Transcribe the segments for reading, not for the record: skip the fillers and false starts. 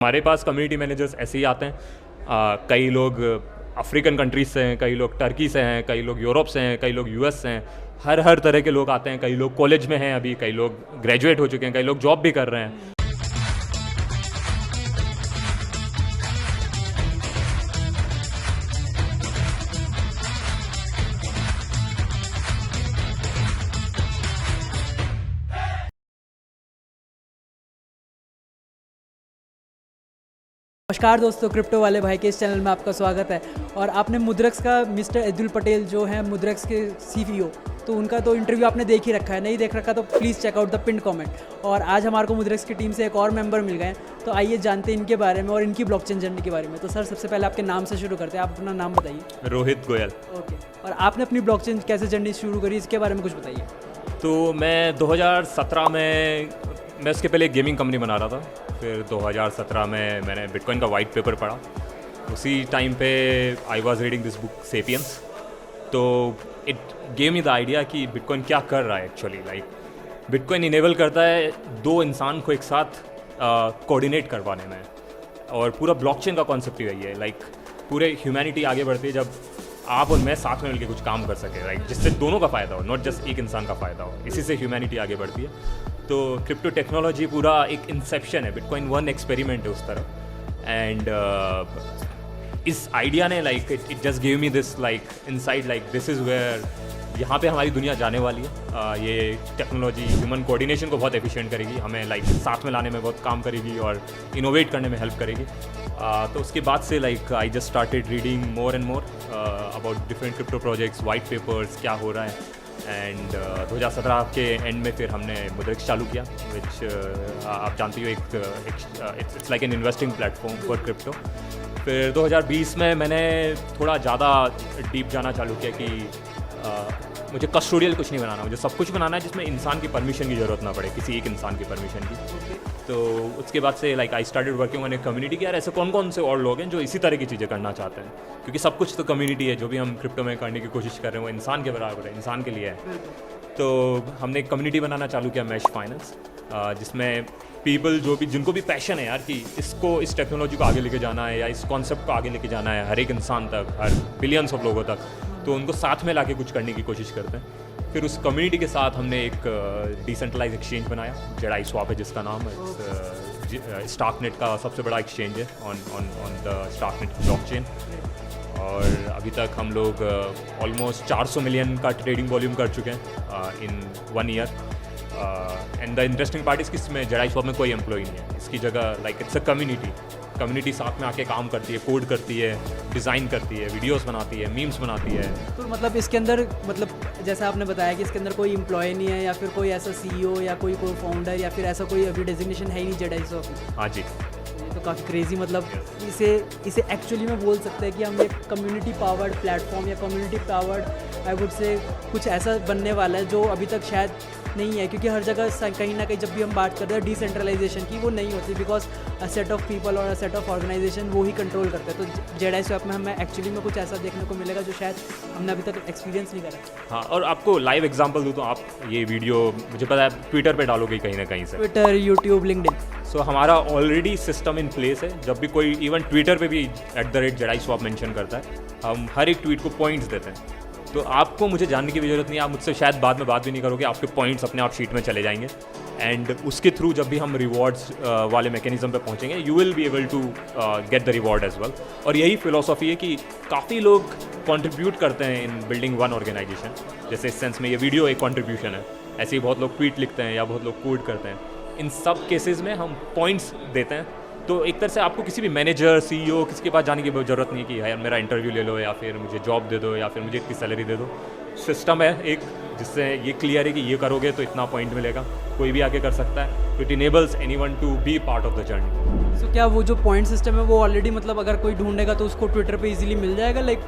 हमारे पास community managers ऐसे ही आते हैं। कई लोग अफ्रीकन कंट्रीज से हैं, कई लोग टर्की से हैं, कई लोग यूरोप से हैं, कई लोग यूएस से हैं। हर तरह के लोग आते हैं। कई लोग कॉलेज में हैं अभी, कई लोग ग्रेजुएट हो चुके हैं, कई लोग जॉब भी कर रहे हैं। नमस्कार दोस्तों, क्रिप्टो वाले भाई के इस चैनल में आपका स्वागत है। और आपने मुद्रक्स का मिस्टर अब्दुल पटेल जो है मुद्रक्स के सीईओ, तो उनका तो इंटरव्यू आपने देख ही रखा है। नहीं देख रखा तो please check out the pin comment. और आज हमारे को मुद्रक्स की टीम से एक और मेंबर मिल गए, तो आइए जानते हैं इनके बारे में और इनकी ब्लॉकचेन जर्नी के बारे में। तो सर, सबसे पहले आपके नाम से शुरू करते हैं। आप अपना नाम बताइए। रोहित गोयल। ओके, और आपने अपनी ब्लॉकचेन कैसे जर्नी शुरू करी, इसके बारे में कुछ बताइए। तो मैं 2017 में, मैं उसके पहले एक गेमिंग कंपनी बना रहा था। फिर 2017 में मैंने बिटकॉइन का वाइट पेपर पढ़ा। उसी टाइम पे I was reading this book Sapiens. तो it gave me the idea कि बिटकॉइन क्या कर रहा है एक्चुअली। लाइक बिटकॉइन इनेबल करता है दो इंसान को एक साथ कोऑर्डिनेट करवाने में, और पूरा ब्लॉकचेन का कॉन्सेप्ट ही वही है। लाइक पूरे ह्यूमैनिटी आगे बढ़ती है जब आप और मैं साथ में मिलकर कुछ काम कर सके, राइट, जिससे दोनों का फ़ायदा हो, नॉट जस्ट एक इंसान का फ़ायदा हो। इसी से ह्यूमैनिटी आगे बढ़ती है। तो क्रिप्टो टेक्नोलॉजी पूरा एक इंसेप्शन है, बिटकॉइन वन एक्सपेरिमेंट है उस तरह। एंड इस आइडिया ने like it just give me this like insight, like this is where यहाँ पे हमारी दुनिया जाने वाली है। ये टेक्नोलॉजी ह्यूमन कोऑर्डिनेशन को बहुत एफिशिएंट करेगी, हमें लाइक साथ में लाने में बहुत काम करेगी और इनोवेट करने में हेल्प करेगी। तो उसके बाद से like I just started reading more and more about different crypto projects, white papers, क्या हो रहा है। एंड 2017 के एंड में फिर हमने मुद्रक्स चालू किया, विच आप जानते हो it's like an investing platform for crypto. फिर 2020 में मैंने थोड़ा ज़्यादा डीप जाना चालू किया कि मुझे कस्टोडियल कुछ नहीं बनाना, मुझे सब कुछ बनाना है जिसमें इंसान की परमिशन की ज़रूरत ना पड़े, किसी एक इंसान की परमिशन की। तो उसके बाद से like I started working on a community कि यार ऐसे कौन कौन से और लोग हैं जो इसी तरह की चीज़ें करना चाहते हैं, क्योंकि सब कुछ तो कम्युनिटी है। जो भी हम क्रिप्टो में करने की कोशिश कर रहे हैं वो इंसान के बराबर है, इंसान के लिए है। तो हमने एक कम्युनिटी बनाना चालू किया, मैश फाइनेंस, जिसमें पीपल जो भी, जिनको भी पैशन है यार कि इसको, इस टेक्नोलॉजी को आगे लेके जाना है या इस कॉन्सेप्ट को आगे लेके जाना है हर एक इंसान तक, हर बिलियंस ऑफ लोगों तक, तो उनको साथ में लाके कुछ करने की कोशिश करते हैं। फिर उस कम्युनिटी के साथ हमने एक डिसेंट्रलाइज एक्सचेंज बनाया, जेडाई स्वैप है जिसका नाम है। स्टार्कनेट का सबसे बड़ा एक्सचेंज है ऑन द स्टार्कनेट ब्लॉकचेन। और अभी तक हम लोग ऑलमोस्ट 400 मिलियन का ट्रेडिंग वॉल्यूम कर चुके हैं इन 1 year. And the interesting part इसकी, इसमें जेडाई स्वैप में कोई एम्प्लॉय नहीं है। इसकी जगह लाइक इट्स अ कम्युनिटी साथ में आके काम करती है, कोड करती है, डिज़ाइन करती है, वीडियोस बनाती है, मीम्स बनाती है। तो मतलब इसके अंदर, मतलब जैसा आपने बताया कि इसके अंदर कोई एम्प्लॉय नहीं है या फिर कोई ऐसा सीईओ या कोई फाउंडर या फिर ऐसा कोई अभी डेजिग्नेशन है ही नहीं जेडाई स्वैप में। हाँ जी, ये तो काफ़ी क्रेजी, मतलब इसे एक्चुअली में बोल सकते हैं कि हम एक कम्युनिटी पावर्ड प्लेटफॉर्म या community powered I would say कुछ ऐसा बनने वाला है जो अभी तक शायद नहीं है। क्योंकि हर जगह कहीं ना कहीं जब भी हम बात करते हैं डिसेंट्रलाइजेशन की, वो नहीं होती, because a set of people और अ सेट ऑफ ऑर्गेनाइजेशन वो ही कंट्रोल करते हैं। तो जेडाई स्वैप में हमें एक्चुअली में कुछ ऐसा देखने को मिलेगा जो शायद हमने अभी तक एक्सपीरियंस नहीं करा। हाँ, और आपको लाइव एग्जांपल दूँ तो आप ये वीडियो मुझे पता है ट्विटर पे डालोगे कहीं ना कहीं से, ट्विटर, यूट्यूब, लिंक्डइन। सो हमारा ऑलरेडी सिस्टम इन प्लेस है। जब भी कोई इवन ट्विटर पे भी @जेडाई स्वैप मेंशन करता है, हम हर एक ट्वीट को पॉइंट्स देते हैं। तो आपको मुझे जानने की भी ज़रूरत नहीं है, आप मुझसे शायद बाद में बात भी नहीं करोगे, आपके पॉइंट्स अपने आप शीट में चले जाएंगे। एंड उसके थ्रू जब भी हम रिवॉर्ड्स वाले मैकेनिज्म पे पहुंचेंगे, you will be able to get the reward as well. और यही फिलोसॉफी है कि काफ़ी लोग कंट्रीब्यूट करते हैं इन बिल्डिंग वन ऑर्गेनाइजेशन। जैसे इस सेंस में ये वीडियो एक कंट्रीब्यूशन है, ऐसे ही बहुत लोग ट्वीट लिखते हैं या बहुत लोग कोड करते हैं। इन सब केसेस में हम पॉइंट्स देते हैं। तो एक तरह से आपको किसी भी मैनेजर, सीईओ, किसी के पास जाने की ज़रूरत नहीं है कि यार मेरा इंटरव्यू ले लो या फिर मुझे जॉब दे दो या फिर मुझे इतनी सैलरी दे दो। सिस्टम है एक जिससे ये क्लियर है कि ये करोगे तो इतना पॉइंट मिलेगा, कोई भी आगे कर सकता है। It enables anyone to be part of the journey. So क्या वो जो पॉइंट सिस्टम है वो ऑलरेडी, मतलब अगर कोई ढूंढेगा तो उसको ट्विटर पे इजीली मिल जाएगा लाइक?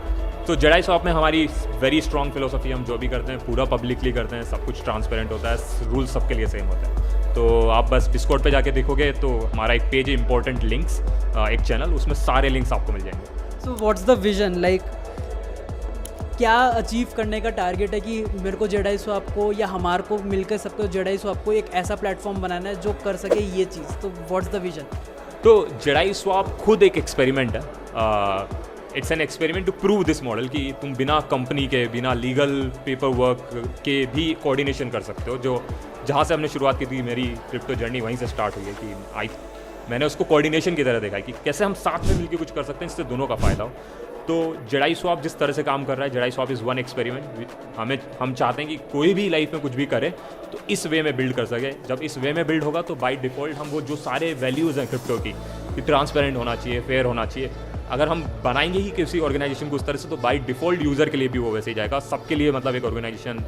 तो जेडाई स्वैप में हमारी वेरी स्ट्रॉन्ग फिलोसॉफी, हम जो भी करते हैं पूरा पब्लिकली करते हैं, सब कुछ ट्रांसपेरेंट होता है, रूल सबके लिए सेम होता है। तो आप बस डिस्कॉर्ड पे जाके देखोगे तो हमारा एक पेज है इंपॉर्टेंट लिंक्स, एक चैनल, उसमें सारे लिंक्स आपको मिल जाएंगे। So what's the vision, like क्या अचीव करने का टारगेट है कि मेरे को जेडाई स्वैप को या हमारे को मिलकर सबको जेडाई स्वैप को एक ऐसा प्लेटफॉर्म बनाना है जो कर सके ये चीज़? तो व्हाट्स द विजन? तो जेडाई स्वैप खुद एक एक्सपेरिमेंट है, it's an experiment to prove this model कि तुम बिना कंपनी के, बिना लीगल पेपर वर्क के भी कोऑर्डिनेशन कर सकते हो। जो जहाँ से हमने शुरुआत की थी, मेरी क्रिप्टो जर्नी वहीं से स्टार्ट हुई है कि मैंने उसको कोऑर्डिनेशन की तरह देखा है कि कैसे हम साथ में मिलकर कुछ कर सकते हैं जिससे दोनों का फ़ायदा हो। तो जेडाई स्वैप जिस तरह से काम कर रहा है, Jedi swap is one experiment. हम चाहते हैं कि कोई भी लाइफ में कुछ भी करे तो इस वे में बिल्ड कर सके। जब इस वे में बिल्ड होगा तो बाय डिफ़ॉल्ट हम वो जो सारे वैल्यूज़ हैं क्रिप्टो की, कि ट्रांसपेरेंट होना चाहिए, फेयर होना चाहिए, अगर हम बनाएंगे ही किसी ऑर्गेनाइजेशन को उस तरह से, तो बाय डिफ़ॉल्ट यूज़र के लिए भी वो वैसे ही जाएगा। सबके लिए मतलब एक ऑर्गेनाइजेशन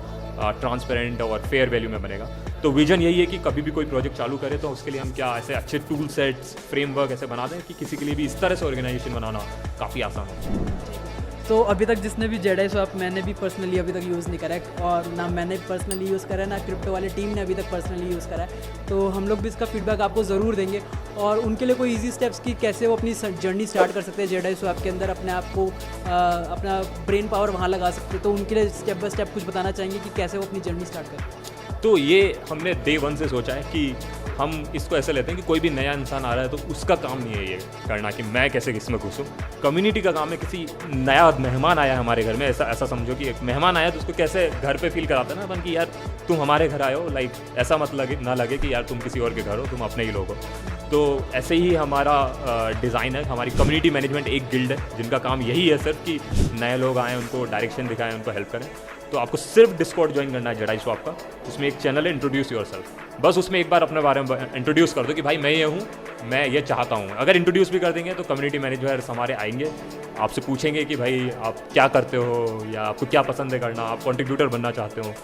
ट्रांसपेरेंट और फेयर वैल्यू में बनेगा। तो विजन यही है कि कभी भी कोई प्रोजेक्ट चालू करे तो उसके लिए हम क्या ऐसे अच्छे टूल सेट्स, फ्रेमवर्क ऐसे बना दें कि किसी के लिए भी इस तरह से ऑर्गेनाइजेशन बनाना काफ़ी आसान हो। तो अभी तक जिसने भी जेडाई स्वैप, मैंने भी पर्सनली अभी तक यूज़ नहीं करा है, और ना मैंने पर्सनली यूज़ करा है, ना क्रिप्टो वाली टीम ने अभी तक पर्सनली यूज़ करा है। तो हम लोग भी इसका फीडबैक आपको ज़रूर देंगे, और उनके लिए कोई इजी स्टेप्स की कैसे वो अपनी जर्नी स्टार्ट कर सकते हैं जेडाई स्वैप के अंदर, अपने आप को अपना ब्रेन पावर वहाँ लगा सकते हैं। तो उनके लिए स्टेप बाय स्टेप कुछ बताना चाहेंगे कि कैसे वो अपनी जर्नी स्टार्ट करें। तो ये हमने डे वन से सोचा है कि हम इसको ऐसे लेते हैं कि कोई भी नया इंसान आ रहा है तो उसका काम नहीं है ये करना कि मैं कैसे इसमें घुसूँ। कम्युनिटी का काम है, किसी नया मेहमान आया हमारे घर में, ऐसा समझो कि एक मेहमान आया तो उसको कैसे घर पे फील कराता है ना अपन कि यार तुम हमारे घर आए हो, लाइक ऐसा मत ना लगे कि यार तुम किसी और के घर हो, तुम अपने ही लोग हो। तो ऐसे ही हमारा डिज़ाइन है। हमारी कम्युनिटी मैनेजमेंट एक गिल्ड है जिनका काम यही है सिर्फ कि नए लोग आएँ, उनको डायरेक्शन दिखाएं, उनको हेल्प करें। तो आपको सिर्फ डिस्कॉर्ड ज्वाइन करना है जेडाई स्वैप का। उसमें एक चैनल है इंट्रोड्यूस योरसेल्फ, बस उसमें एक बार अपने बारे में इंट्रोड्यूस कर दो कि भाई मैं ये हूँ, मैं ये चाहता हूँ। अगर इंट्रोड्यूस भी कर देंगे तो कम्युनिटी मैनेजर्स हमारे आएंगे, आपसे पूछेंगे कि भाई आप क्या करते हो या आपको क्या पसंद है करना, आप कंट्रीब्यूटर बनना चाहते हो,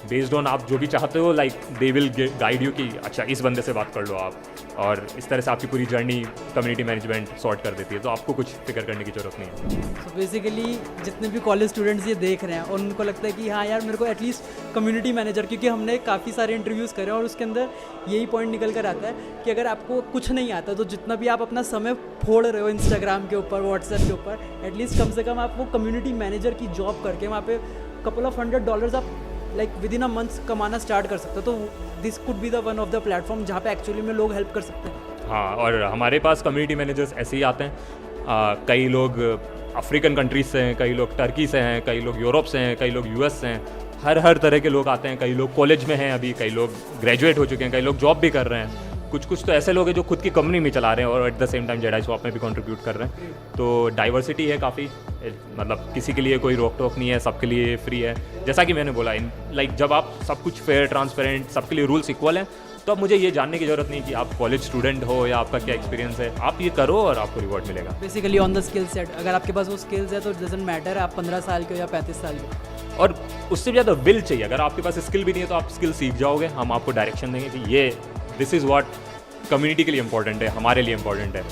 बेस्ड ऑन आप जो भी चाहते हो, like they will guide you कि अच्छा इस बंदे से बात कर लो आप, और इस तरह से आपकी पूरी जर्नी कम्युनिटी मैनेजमेंट सॉर्ट कर देती है। तो आपको कुछ फिक्र करने की ज़रूरत नहीं है। तो बेसिकली जितने भी कॉलेज स्टूडेंट्स ये देख रहे हैं और उनको लगता है कि हाँ यार मेरे को एटलीस्ट कम्युनिटी मैनेजर, क्योंकि हमने काफ़ी सारे इंटरव्यूज़ करे और उसके अंदर यही पॉइंट निकल कर आता है कि अगर आपको कुछ नहीं आता तो जितना भी आप अपना समय फोड़ रहे हो इंस्टाग्राम के ऊपर, व्हाट्सएप के ऊपर, एटलीस्ट कम से कम आप वो कम्युनिटी मैनेजर की जॉब करके वहाँ पे कपल ऑफ $100 आप like with in a month कमाना स्टार्ट कर सकते हो। तो this could be the one of the platform जहाँ पे एक्चुअली में लोग हेल्प कर सकते हैं। हाँ, और हमारे पास कम्युनिटी मैनेजर्स ऐसे ही आते हैं। कई लोग अफ्रीकन कंट्रीज से हैं, कई लोग टर्की से हैं, कई लोग यूरोप से हैं, कई लोग यूएस से हैं। हर तरह के लोग आते हैं। कई लोग कॉलेज में हैं अभी, कई लोग ग्रेजुएट हो चुके हैं, कई लोग जॉब भी कर रहे हैं। कुछ तो ऐसे लोग हैं जो खुद की कंपनी भी चला रहे हैं और at the same time Jedi swap में भी कंट्रीब्यूट कर रहे हैं। तो डाइवर्सिटी है काफ़ी, मतलब किसी के लिए कोई रोक टोक नहीं है, सबके लिए फ्री है। जैसा कि मैंने बोला, लाइक जब आप सब कुछ फेयर, ट्रांसपेरेंट, सबके लिए रूल्स इक्वल हैं, तो अब मुझे ये जानने की ज़रूरत नहीं कि आप कॉलेज स्टूडेंट हो या आपका क्या एक्सपीरियंस है। आप ये करो और आपको रिवॉर्ड मिलेगा। Basically on the skill set, अगर आपके पास वो स्किल्स है तो डजंट मैटर आप 15 साल के हो या 35 साल के। और उससे ज़्यादा विल चाहिए। अगर आपके पास स्किल भी नहीं है तो आप स्किल सीख जाओगे, हम आपको डायरेक्शन देंगे कि ये दिस इज़ व्हाट कम्युनिटी के लिए इंपॉर्टेंट है, हमारे लिए इंपॉर्टेंट है।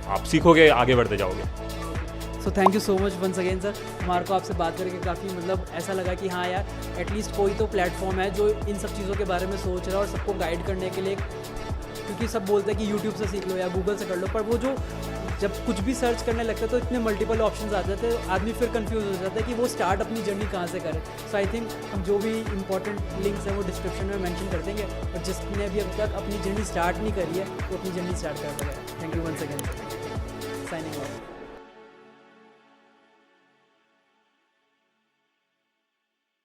आप सीखोगे, आगे बढ़ते जाओगे। So thank you so much once again sir. हमारे को आपसे बात करके काफ़ी मतलब ऐसा लगा कि हाँ यार एटलीस्ट कोई तो प्लेटफॉर्म है जो इन सब चीज़ों के बारे में सोच रहा है और सबको गाइड करने के लिए, क्योंकि सब बोलते हैं कि यूट्यूब से सीख लो या गूगल से कर लो, पर वो जो जब कुछ भी सर्च करने लगता है तो इतने मल्टीपल ऑप्शंस आ जाते हैं, आदमी फिर कंफ्यूज हो जाता है कि वो स्टार्ट अपनी जर्नी कहाँ से करे। सो आई थिंक हम जो भी इंपॉर्टेंट लिंक्स हैं वो डिस्क्रिप्शन में मेंशन कर देंगे, और जिसने भी अभी तक अपनी जर्नी स्टार्ट नहीं करी है वो अपनी जर्नी स्टार्ट कर सके। Thank you once again, signing of.